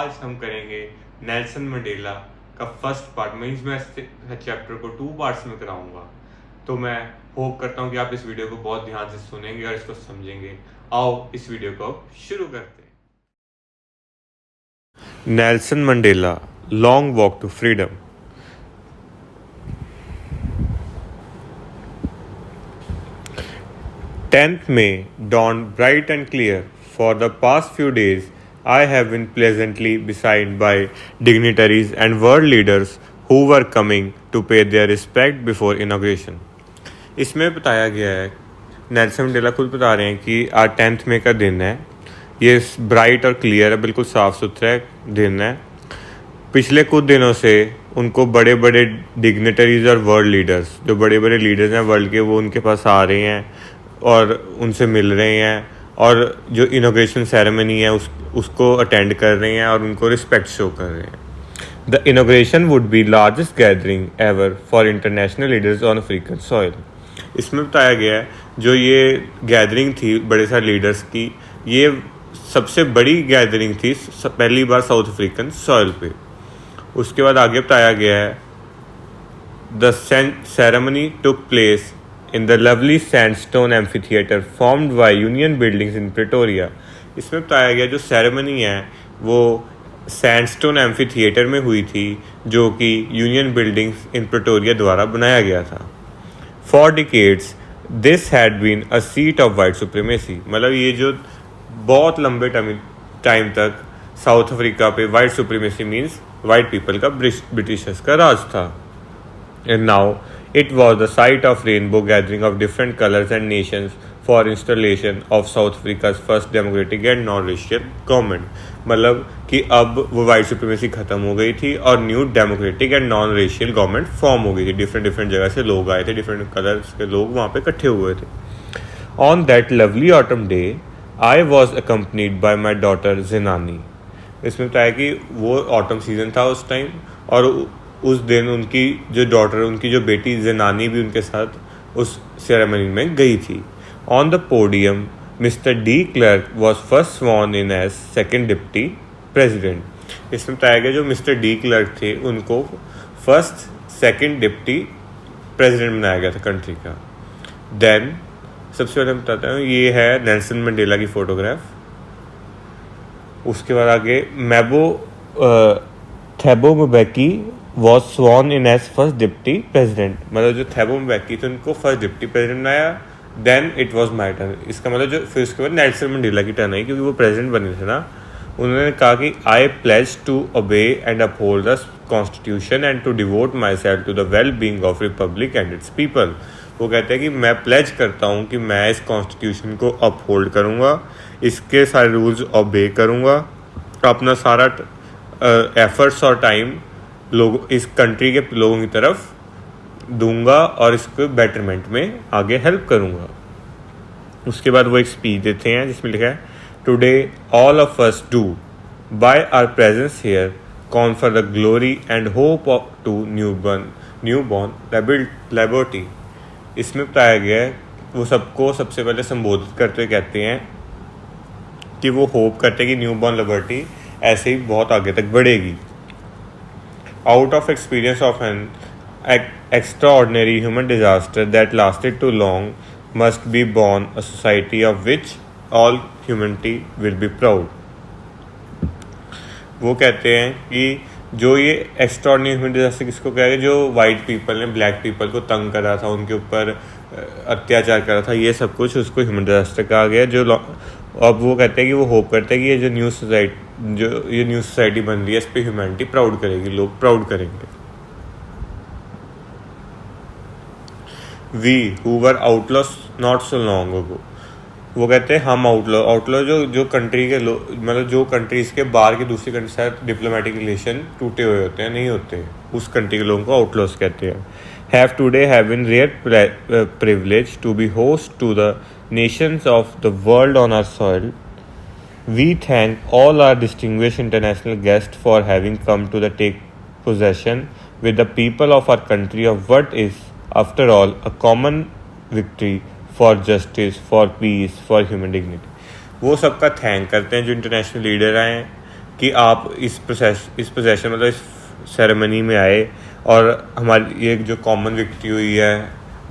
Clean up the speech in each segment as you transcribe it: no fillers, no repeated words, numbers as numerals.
आज हम करेंगे नेल्सन मंडेला का फर्स्ट पार्ट। मीन्स मैं चैप्टर को 2 पार्ट्स में कराऊंगा, तो मैं होप करता हूँ कि आप इस वीडियो को बहुत ध्यान से सुनेंगे और इसको समझेंगे। आओ इस वीडियो को शुरू करते हैं। Nelson Mandela, long walk to freedom. 10th May dawned bright and clear. For the past few days, I have been pleasantly beset by dignitaries and world leaders who were coming to pay their respect before inauguration. इसमें बताया गया है, Nelson Mandela खुद बता रहे हैं कि आज 10th May का दिन है। ये ब्राइट और क्लियर है, बिल्कुल साफ़ सुथरा दिन है। पिछले कुछ दिनों से उनको बड़े बड़े डिग्निटरीज और वर्ल्ड लीडर्स, जो बड़े बड़े लीडर्स हैं वर्ल्ड के, वो उनके पास आ रहे हैं और उनसे मिल रहे हैं और जो इनॉग्रेशन सेरेमनी है उसको अटेंड कर रहे हैं और उनको रिस्पेक्ट शो कर रहे हैं। The inauguration would be largest gathering ever for international leaders on African soil. इसमें बताया गया है जो ये गैदरिंग थी बड़े सारे लीडर्स की, ये सबसे बड़ी गैदरिंग थी पहली बार साउथ अफ्रीकन सॉइल पे। उसके बाद आगे बताया गया है, the ceremony took place in the lovely sandstone amphitheater formed by Union Buildings in Pretoria। इसमें बताया गया जो सेरेमनी है वो सैंडस्टोन एम्फीथिएटर में हुई थी, जो कि यूनियन बिल्डिंग्स इन प्रिटोरिया द्वारा बनाया गया था। For decades this had been a seat of white supremacy। मतलब ये जो बहुत लंबे टाइम तक साउथ अफ्रीका पे white supremacy means white people का ब्रिटिशर्स का राज था। And now it was the site of rainbow gathering of different colors and nations for installation of South Africa's first democratic and non-racial government। मतलब कि अब वो white supremacy ख़त्म हो गई थी और new democratic and non racial government form हो गई थी। डिफरेंट जगह से लोग आए थे, डिफरेंट कलर्स के लोग वहाँ पे इकट्ठे हुए थे। On that lovely autumn day I was accompanied by my daughter Zenani. इसमें बताया कि वो ऑटम सीजन था उस टाइम, और उस दिन उनकी जो डॉटर, उनकी जो बेटी ज़िनानी भी उनके साथ उस सेरेमनी में गई थी। On the podium mister de Klerk was first sworn in as second deputy president. इसमें बताया गया जो मिस्टर डी क्लर्क थे उनको फर्स्ट सेकेंड डिप्टी प्रेसिडेंट बनाया गया था कंट्री का। देन सबसे पहले बताता हूँ, ये है नेल्सन मंडेला की फ़ोटोग्राफ। उसके बाद आगे Thabo Mbeki was sworn in as first deputy president. मतलब जो थैबो म्बेकी थे उनको फर्स्ट डिप्टी प्रेसिडेंट बनाया। Then it was my turn. इसका मतलब जो फिर उसके बाद नेल्सन मंडेला की टर्न आई, क्योंकि वो प्रेसिडेंट बने थे ना। उन्होंने कहा कि I pledge to obey and uphold the constitution and to devote myself to the well being of republic and its people. वो कहते हैं कि मैं प्लेज करता हूँ कि मैं इस कॉन्स्टिट्यूशन को अपहोल्ड करूँगा, इसके सारे रूल्स ओबे करूँगा, अपना सारा एफर्ट्स और टाइम लोग इस कंट्री के लोगों की तरफ दूंगा और इसको बेटरमेंट में आगे हेल्प करूंगा। उसके बाद वो एक स्पीच देते हैं जिसमें लिखा है, today all of us do by our presence here confer the glory and hope to newborn liberty. इसमें बताया गया है वो सबको सबसे पहले संबोधित करते हुए कहते हैं कि वो होप करते हैं कि न्यूबॉर्न लिबर्टी ऐसे ही बहुत आगे तक बढ़ेगी। Out of experience of an extraordinary human disaster that lasted too long must be born a society of which all humanity will be proud। वो कहते हैं कि जो ये एक्स्ट्राऑर्डिनरी ह्यूमन डिजास्टर किसको कहा गया, जो वाइट पीपल ने ब्लैक पीपल को तंग करा था, उनके ऊपर अत्याचार करा था, ये सब कुछ उसको ह्यूमन डिजास्टर कहा गया। जो अब वो कहते हैं कि वो होप करते हैं कि ये जो न्यू सोसाइटी बन रही है इस पर ह्यूमैनिटी प्राउड करेगी, लोग प्राउड करेंगे। We who were outlaws not so long ago. वो कहते हैं हम आउटलॉ जो कंट्री के लोग, मतलब जो कंट्रीज के बाहर की दूसरी कंट्री के साथ डिप्लोमेटिक रिलेशन टूटे हुए होते हैं, नहीं होते, उस कंट्री के लोगों को आउटलॉस कहते हैं। Have today have been rare privilege to be host to the nations of the world on our soil। We thank all our distinguished international guests for having come to the take possession with the people of our country of what is, after all, a common victory for justice, for peace, for human dignity। वो सबका thank करते हैं जो international leader आए हैं कि आप इस पोजेशन मतलब इस सेरेमनी में आए और हमारी ये जो कॉमन विक्ट्री हुई है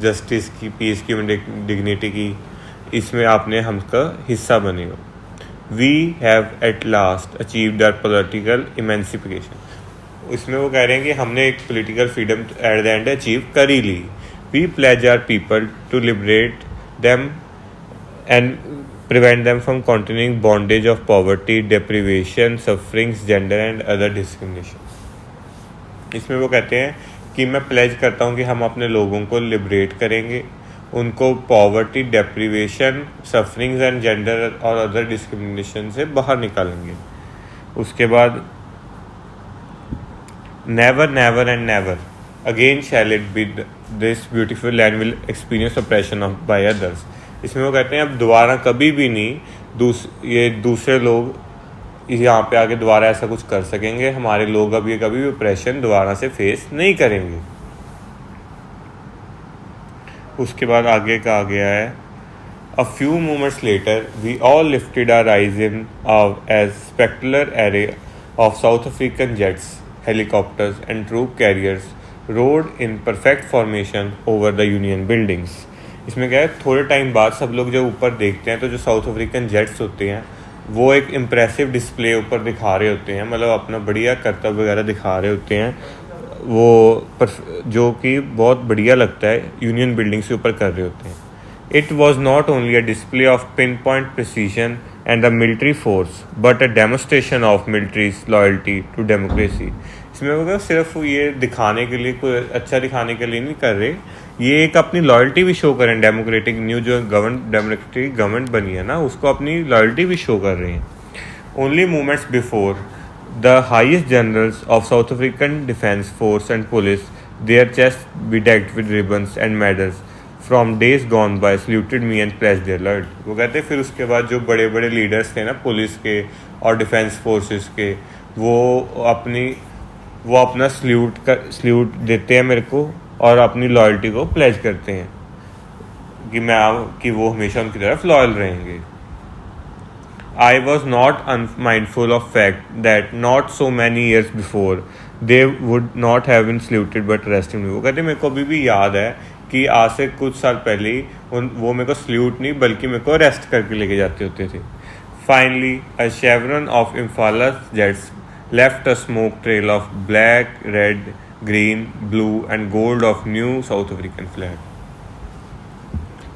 जस्टिस की, पीस की, डिग्निटी की, इसमें आपने हमका हिस्सा बने हो। We have at last achieved our political emancipation. इसमें वो कह रहे हैं कि हमने एक political freedom at the end achieve कर ही ली। We pledge our people to liberate them and prevent them from continuing bondage of poverty, deprivation, sufferings, gender and other discrimination। इसमें वो कहते हैं कि मैं प्लेज करता हूँ कि हम अपने लोगों को लिबरेट करेंगे, उनको poverty, deprivation, sufferings and gender और अदर डिस्क्रिमिनेशन से बाहर निकालेंगे। उसके बाद never never and never again shall it be this beautiful land will experience oppression of by others. इसमें वो कहते हैं अब दोबारा कभी भी नहीं ये दूसरे लोग यहाँ पे आके दोबारा ऐसा कुछ कर सकेंगे, हमारे लोग अब ये कभी भी ऑपरेशन दोबारा से फेस नहीं करेंगे। उसके बाद आगे कहा गया है a few moments later we all lifted our eyes in as spectacular array of South African jets, helicopters and troop carriers roared in perfect formation over the Union Buildings. इसमें क्या है, थोड़े टाइम बाद सब लोग जब ऊपर देखते हैं तो जो साउथ अफ्रीकन जेट्स होते हैं वो एक इम्प्रेसिव डिस्प्ले ऊपर दिखा रहे होते हैं, मतलब अपना बढ़िया करतब वगैरह दिखा रहे होते हैं, वो जो कि बहुत बढ़िया लगता है, यूनियन बिल्डिंग्स के ऊपर कर रहे होते हैं। It was not only a display of pinpoint precision and the military force but a demonstration of military's loyalty to democracy. इसमें वो सिर्फ ये दिखाने के लिए, कोई अच्छा दिखाने के लिए नहीं कर रहे, ये एक अपनी लॉयल्टी भी शो करें, डेमोक्रेटिक न्यू जो डेमोक्रेटिक गवर्नमेंट बनी है ना, उसको अपनी लॉयल्टी भी शो कर रहे हैं। Only moments before the highest generals of South African defence force and police there chest bedecked with ribbons and medals from days gone by saluted me and pledged their loyalty। वो कहते हैं फिर उसके बाद जो बड़े बड़े लीडर्स थे ना पुलिस के और डिफेंस फोर्सेस के, वो अपना सल्यूट देते हैं मेरे को और अपनी लॉयल्टी को प्लेज करते हैं कि वो हमेशा उनकी तरफ लॉयल रहेंगे। I was not unmindful of fact that not so many years before they would not have been saluted but arrested me। वो कहते मेरे को अभी भी याद है कि आज से कुछ साल पहले वो मेरे को सल्यूट नहीं बल्कि मेरे को अरेस्ट करके लेके जाते होते थे। Finally, a chevron of Impala jets left a smoke trail of black, red, green, blue and gold of new South African flag।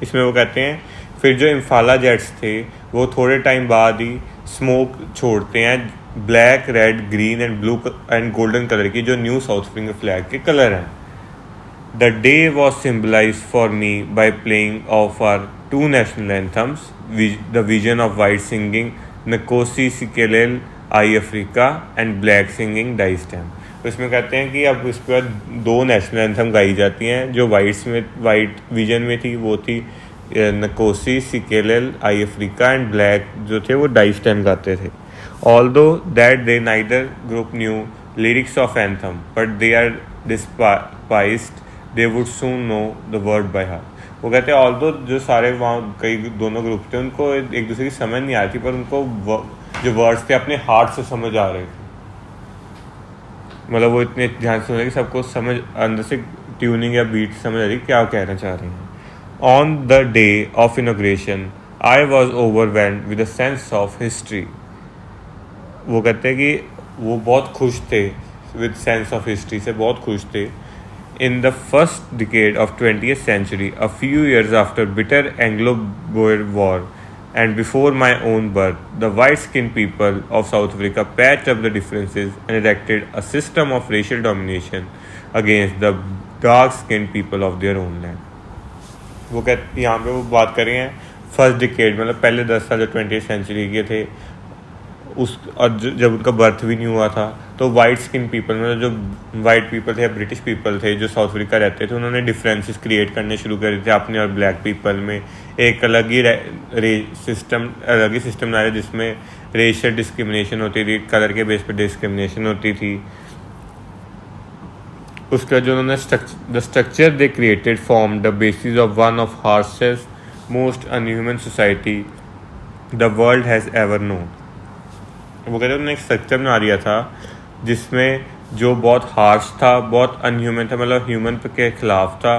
इसमें वो कहते हैं फिर जो इम्फाला जेट्स थे वो थोड़े टाइम बाद ही स्मोक छोड़ते हैं black, red, green and blue and golden colour की, जो न्यू साउथ अफ्रीकन फ्लैग के कलर हैं। The day was symbolise for me by playing of our two national anthems, the vision of white singing Nkosi सिकेलेल iAfrika and black singing Die Stem. तो इसमें कहते हैं कि अब इसके बाद दो नेशनल एंथम गाई जाती हैं, जो वाइट विजन में थी वो थी Nkosi सिकेलेल iAfrika and black जो थे वो डाई स्टैम गाते थे। Although that they neither group new lyrics of anthem but they are despised they would soon know the word by heart. वो कहते हैं ऑल्दो जो सारे वहाँ कई दोनों ग्रुप थे उनको एक दूसरे की समझ नहीं आती, पर उनको जो वर्ड्स थे अपने हार्ट से समझ आ रहे थे, मतलब वो इतने ध्यान से सुन रहे कि सबको समझ अंदर से ट्यूनिंग या बीट समझ आ रही क्या कहना चाह रहे हैं। On the day of inauguration, I was overwhelmed with a sense of history। वो कहते हैं कि वो बहुत खुश थे, with sense of history से बहुत खुश थे। In the first decade of 20th century, a few years after bitter Anglo-Boer War and before my own birth, the white-skinned people of South Africa patched up the differences and erected a system of racial domination against the dark-skinned people of their own land। वो कहते यहाँ पे वो बात कर रहे हैं first decade, मतलब पहले 10 साल जो 20th सेंचुरी के थे उस, और जब उनका बर्थ भी नहीं हुआ था तो वाइट स्किन पीपल, मतलब जो वाइट पीपल थे या ब्रिटिश पीपल थे जो साउथ अफ्रीका रहते थे, उन्होंने डिफरेंसेस क्रिएट करने शुरू कर दिए थे अपने और ब्लैक पीपल में। एक अलग ही सिस्टम लाया जिसमें रेशियल डिस्क्रिमिनेशन होती थी, कलर के बेस पर डिस्क्रिमिनेशन होती थी। उसका जो उन्होंने the structure they created form the basis of one of harshest most unhuman society the world has ever known. वो कहते हैं उन्होंने एक स्ट्रक्चर बना दिया था जिसमें जो बहुत हार्श था, बहुत अनह्यूमन था, मतलब ह्यूमन के खिलाफ था,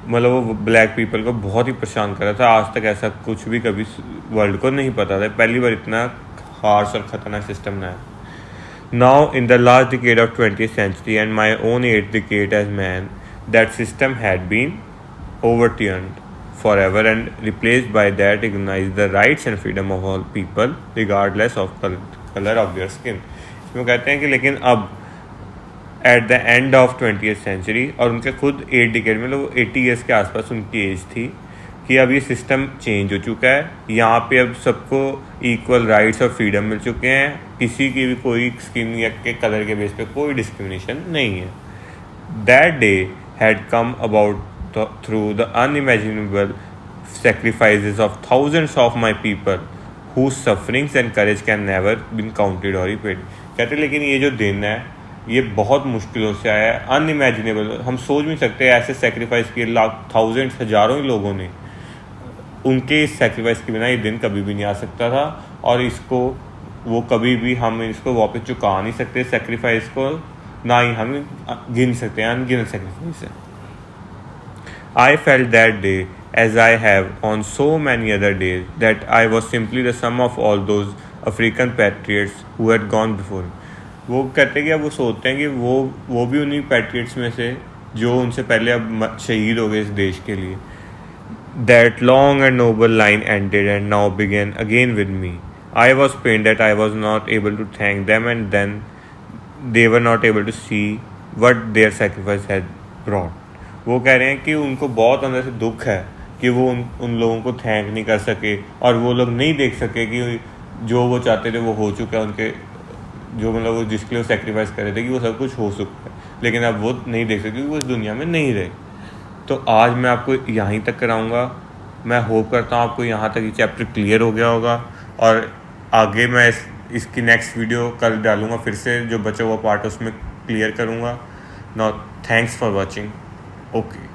मतलब वो ब्लैक पीपल को बहुत ही परेशान कर रहा था। आज तक ऐसा कुछ भी कभी वर्ल्ड को नहीं पता था, पहली बार इतना हार्श और ख़तरनाक सिस्टम बनाया। Now, in the last decade of 20th century and my own 8th decade as man, that system had been overturned forever and replaced by that recognized the rights and freedom of all people regardless of color of their skin. इसमें कहते हैं कि लेकिन अब at the end of 20th century, और उनके खुद 8 decade में, मतलब 80 ईयर्स के आसपास उनकी एज थी, कि अब ये सिस्टम चेंज हो चुका है। यहाँ पे अब सबको इक्वल राइट्स और फ्रीडम मिल चुके हैं, किसी की भी कोई स्किन या के कलर के बेस पे कोई डिस्क्रिमिनेशन नहीं है। That day had come about through the unimaginable sacrifices of thousands of my people whose sufferings and courage can never been counted or repaid। कहते लेकिन ये जो दिन है ये बहुत मुश्किलों से आया है, अनइमेजिनेबल, हम सोच नहीं सकते ऐसे सेक्रीफाइस किए लाख थाउजेंड्स हज़ारों ही लोगों ने। उनके इस सेक्रीफाइस के बिना ये दिन कभी भी नहीं आ सकता था, और इसको वो कभी भी हम इसको वापस चुका नहीं सकते सेक्रीफाइस को, ना ही हम गिन सकते हैं, अनगिनत सेक्रीफाइस है। I felt that day, as I have on so many other days, that I was simply the sum of all those African patriots who had gone before me। वो कहते हैं कि अब वो सोचते हैं कि वो भी उन्हीं पैट्रियट्स में से जो उनसे पहले अब शहीद हो गए इस देश के लिए। That long and noble line ended and now began again with me. I was pained that I was not able to thank them, and then they were not able to see what their sacrifice had brought। वो कह रहे हैं कि उनको बहुत अंदर से दुख है कि वो उन लोगों को थैंक नहीं कर सके, और वो लोग नहीं देख सके कि जो वो चाहते थे वो हो चुका है, उनके जो मतलब वो जिसके लिए वो सेक्रीफाइस कर रहे थे कि वो सब कुछ हो चुका है, लेकिन अब वो नहीं देख सके क्योंकि वो इस दुनिया में नहीं रहे। तो आज मैं आपको यहीं तक कराऊंगा। मैं होप करता हूँ आपको यहाँ तक ये चैप्टर क्लियर हो गया होगा, और आगे मैं इसकी नेक्स्ट वीडियो कल डालूँगा, फिर से जो बचा हुआ पार्ट उसमें क्लियर करूँगा। Now thanks for watching. Okay.